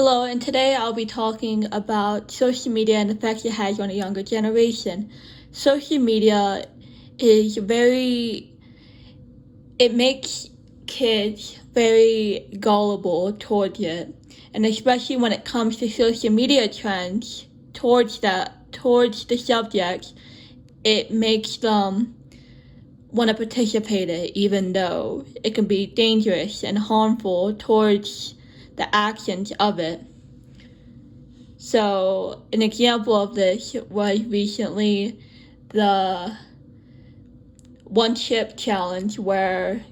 Hello, and today I'll be talking about social media and the effects it has on the younger generation. Social media it makes kids very gullible towards it. And especially when it comes to social media trends towards the subject, it makes them want to participate in it, even though it can be dangerous and harmful towards the actions of it. So an example of this was recently the one chip challenge, where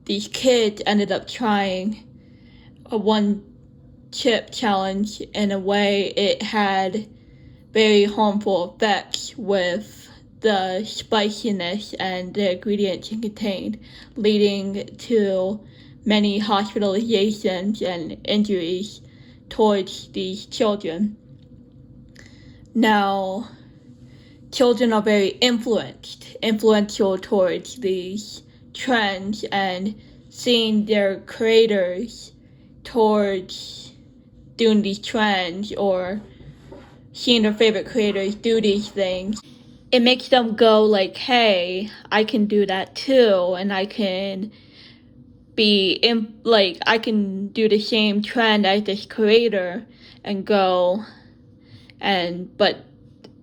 these kids ended up trying a one chip challenge. In a way, it had very harmful effects with the spiciness and the ingredients it contained, leading to many hospitalizations and injuries towards these children. Now, children are very influential towards these trends, and seeing their creators towards doing these trends or seeing their favorite creators do these things, it makes them go like, hey, I can do that too, and I can I can do the same trend as this creator and go, but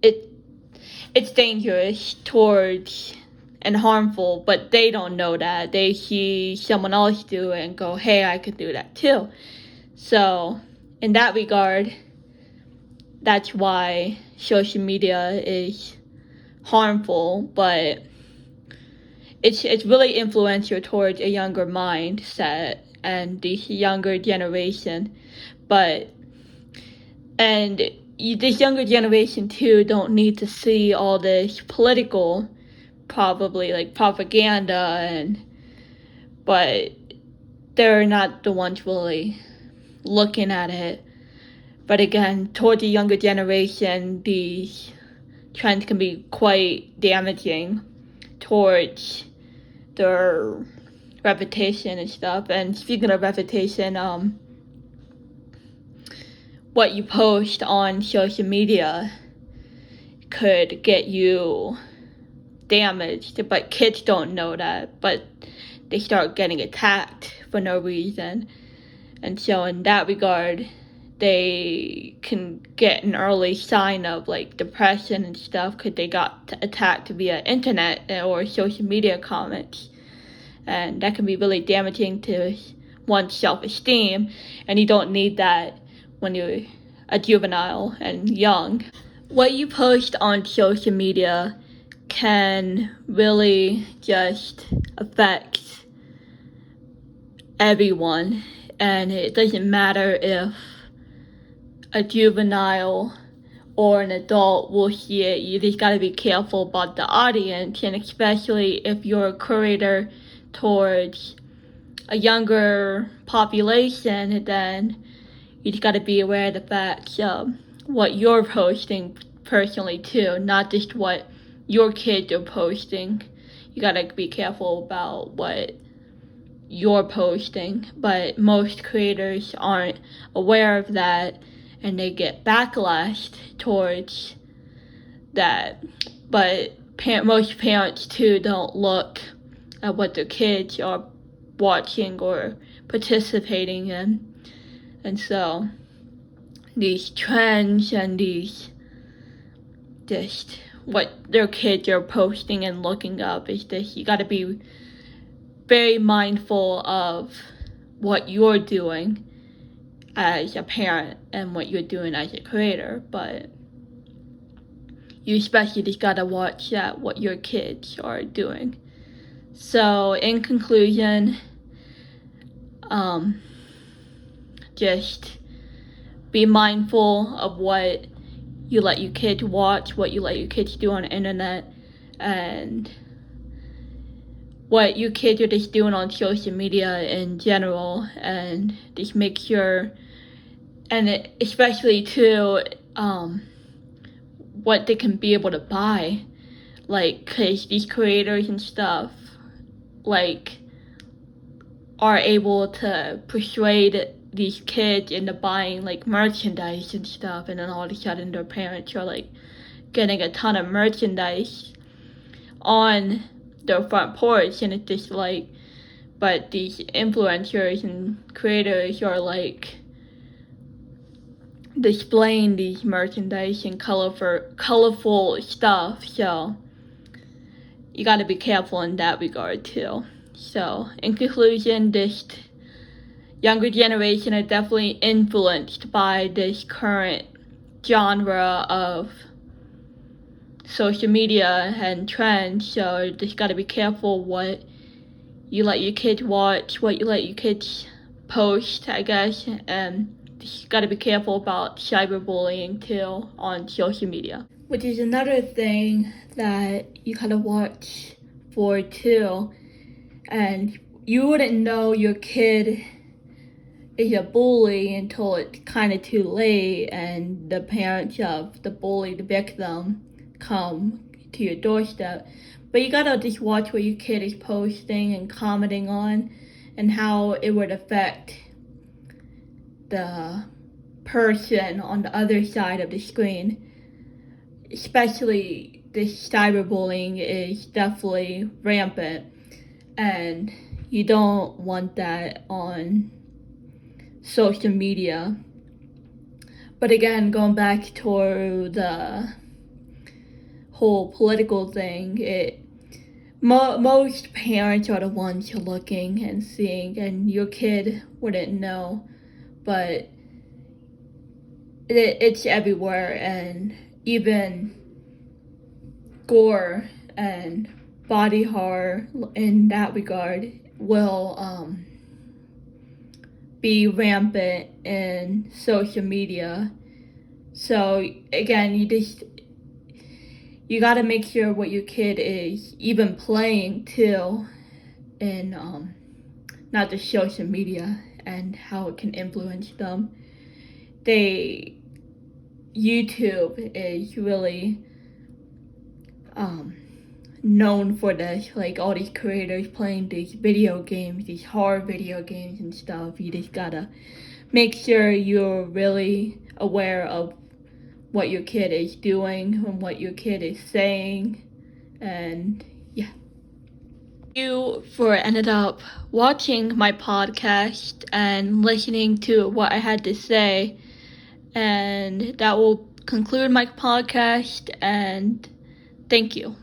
it's dangerous towards and harmful, but they don't know that. They see someone else do it and go, hey, I could do that too. So in that regard, that's why social media is harmful, but it's really influential towards a younger mindset and this younger generation. This younger generation too don't need to see all this political, probably like propaganda, but they're not the ones really looking at it. But again, towards the younger generation, these trends can be quite damaging towards their reputation and stuff. And speaking of reputation, what you post on social media could get you damaged, but kids don't know that, but they start getting attacked for no reason. And so in that regard, they can get an early sign of like depression and stuff because they got attacked via internet or social media comments. And that can be really damaging to one's self-esteem, and you don't need that when you're a juvenile and young. What you post on social media can really just affect everyone, and it doesn't matter if a juvenile or an adult will see it. You just gotta be careful about the audience, and especially if you're a curator towards a younger population, then you just gotta be aware of the facts of what you're posting personally too, not just what your kids are posting. You gotta be careful about what you're posting, but most creators aren't aware of that, and they get backlash towards that. But most parents too don't look at what their kids are watching or participating in. And so these trends and these just what their kids are posting and looking up is just, you gotta be very mindful of what you're doing as a parent and what you're doing as a creator, but you especially just gotta watch at what your kids are doing. So in conclusion, just be mindful of what you let your kids watch, what you let your kids do on the internet, and what your kids are just doing on social media in general, and just make sure, and especially too, what they can be able to buy, like, cause these creators and stuff, like, are able to persuade these kids into buying like merchandise and stuff, and then all of a sudden their parents are like getting a ton of merchandise on their front porch, and it's just like, but these influencers and creators are like displaying these merchandise and colorful stuff, so you got to be careful in that regard too. So in conclusion, this younger generation are definitely influenced by this current genre of social media and trends, so just got to be careful what you let your kids watch, what you let your kids post, I guess, and just got to be careful about cyberbullying too on social media, which is another thing that you gotta watch for too. And you wouldn't know your kid is a bully until it's kind of too late and the parents of the bullied victim come to your doorstep. But you gotta just watch what your kid is posting and commenting on and how it would affect the person on the other side of the screen. Especially this cyberbullying is definitely rampant, and you don't want that on social media. But again, going back to the whole political thing, most parents are the ones looking and seeing, and your kid wouldn't know, but it's everywhere, and even gore and body horror in that regard will be rampant in social media. So again, you gotta make sure what your kid is even playing too in not just social media and how it can influence them. YouTube is really known for this, like all these creators playing these video games, these horror video games and stuff. You just gotta make sure you're really aware of what your kid is doing and what your kid is saying, and yeah. Thank you for ended up watching my podcast and listening to what I had to say, and that will conclude my podcast, and thank you.